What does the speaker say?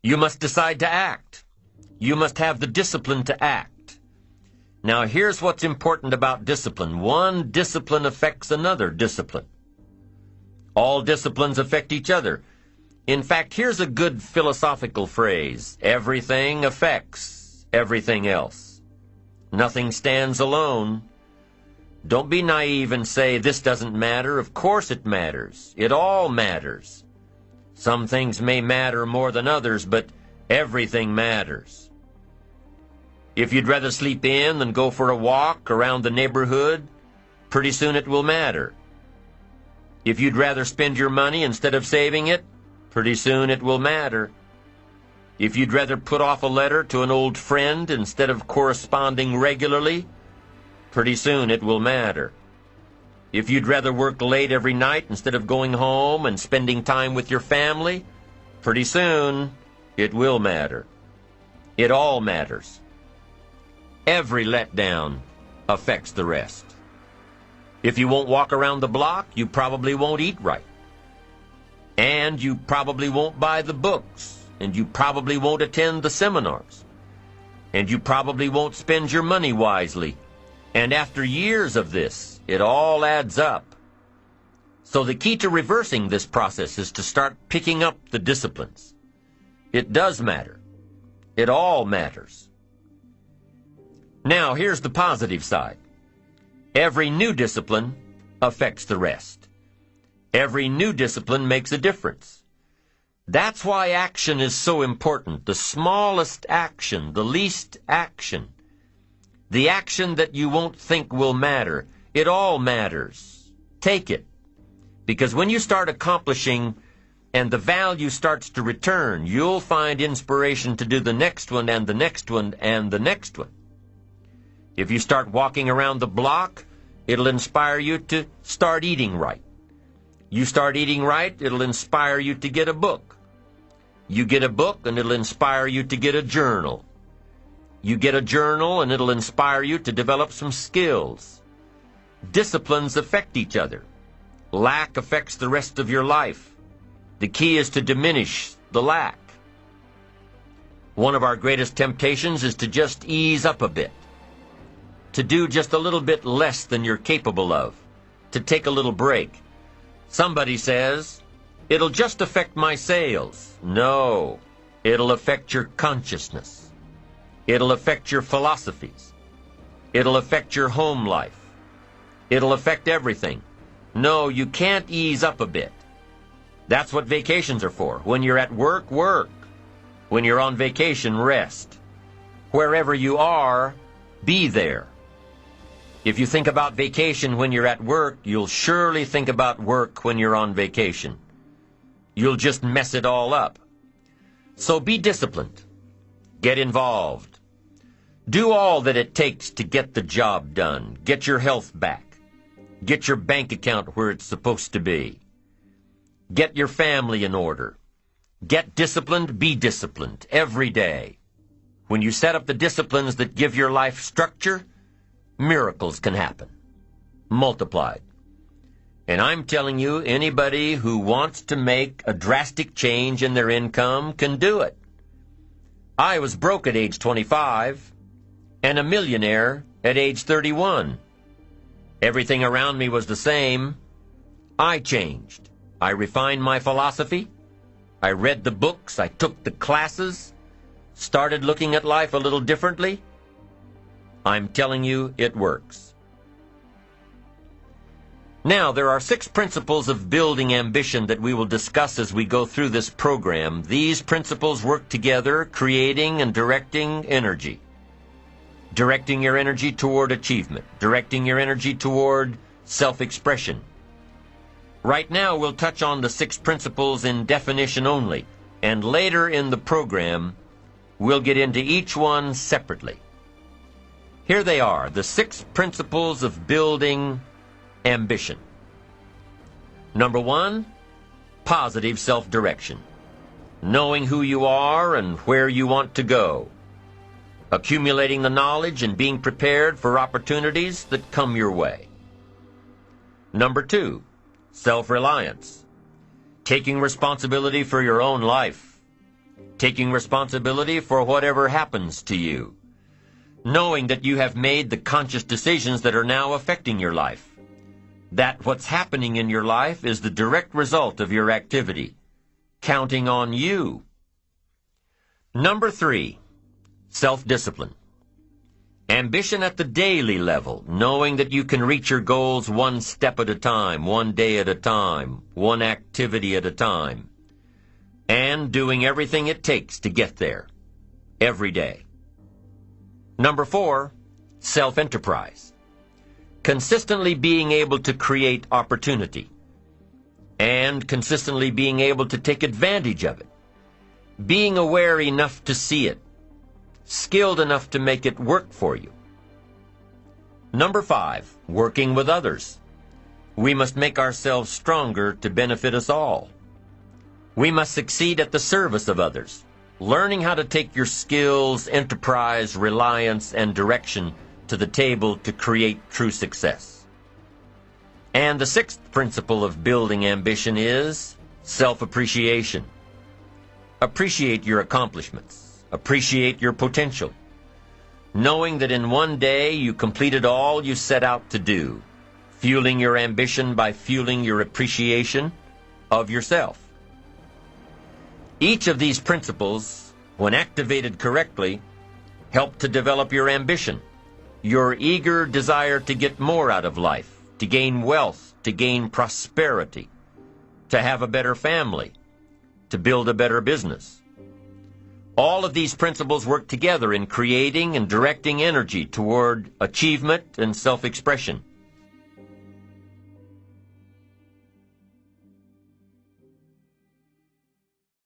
You must decide to act. You must have the discipline to act. Now, here's what's important about discipline. One discipline affects another discipline. All disciplines affect each other. In fact, here's a good philosophical phrase. Everything affects everything else. Nothing stands alone. Don't be naive and say, this doesn't matter. Of course it matters. It all matters. Some things may matter more than others, but everything matters. If you'd rather sleep in than go for a walk around the neighborhood, pretty soon it will matter. If you'd rather spend your money instead of saving it, pretty soon it will matter. If you'd rather put off a letter to an old friend instead of corresponding regularly, pretty soon it will matter. If you'd rather work late every night instead of going home and spending time with your family, pretty soon it will matter. It all matters. Every letdown affects the rest. If you won't walk around the block, you probably won't eat right. And you probably won't buy the books. And you probably won't attend the seminars. And you probably won't spend your money wisely. And after years of this, it all adds up. So the key to reversing this process is to start picking up the disciplines. It does matter. It all matters. Now, here's the positive side. Every new discipline affects the rest. Every new discipline makes a difference. That's why action is so important. The smallest action, the least action, the action that you won't think will matter, it all matters. Take it. Because when you start accomplishing and the value starts to return, you'll find inspiration to do the next one and the next one and the next one. If you start walking around the block, it'll inspire you to start eating right. You start eating right, it'll inspire you to get a book. You get a book, and it'll inspire you to get a journal. You get a journal, and it'll inspire you to develop some skills. Disciplines affect each other. Lack affects the rest of your life. The key is to diminish the lack. One of our greatest temptations is to just ease up a bit, to do just a little bit less than you're capable of, to take a little break. Somebody says, it'll just affect my sales. No, it'll affect your consciousness. It'll affect your philosophies. It'll affect your home life. It'll affect everything. No, you can't ease up a bit. That's what vacations are for. When you're at work, work. When you're on vacation, rest. Wherever you are, be there. If you think about vacation when you're at work, you'll surely think about work when you're on vacation. You'll just mess it all up. So be disciplined. Get involved. Do all that it takes to get the job done. Get your health back. Get your bank account where it's supposed to be. Get your family in order. Get disciplined, be disciplined every day. When you set up the disciplines that give your life structure, miracles can happen, multiplied. And I'm telling you, anybody who wants to make a drastic change in their income can do it. I was broke at age 25 and a millionaire at age 31. Everything around me was the same. I changed. I refined my philosophy. I read the books. I took the classes. Started looking at life a little differently. I'm telling you, it works. Now, there are 6 principles of building ambition that we will discuss as we go through this program. These principles work together, creating and directing energy. Directing your energy toward achievement. Directing your energy toward self-expression. Right now, we'll touch on the 6 principles in definition only, and later in the program, we'll get into each one separately. Here they are, the 6 principles of building ambition. Number 1, positive self-direction. Knowing who you are and where you want to go. Accumulating the knowledge and being prepared for opportunities that come your way. Number 2, self-reliance. Taking responsibility for your own life. taking responsibility for whatever happens to you, knowing that you have made the conscious decisions that are now affecting your life, that what's happening in your life is the direct result of your activity, counting on you. Number 3, self-discipline. Ambition at the daily level, knowing that you can reach your goals one step at a time, one day at a time, one activity at a time, and doing everything it takes to get there, every day. Number 4, self-enterprise. Consistently being able to create opportunity, and consistently being able to take advantage of it, being aware enough to see it, skilled enough to make it work for you. Number 5, working with others. We must make ourselves stronger to benefit us all. We must succeed at the service of others, learning how to take your skills, enterprise, reliance, and direction to the table to create true success. And the 6th principle of building ambition is self-appreciation. Appreciate your accomplishments. Appreciate your potential, knowing that in one day you completed all you set out to do, fueling your ambition by fueling your appreciation of yourself. Each of these principles, when activated correctly, help to develop your ambition, your eager desire to get more out of life, to gain wealth, to gain prosperity, to have a better family, to build a better business. All of these principles work together in creating and directing energy toward achievement and self-expression.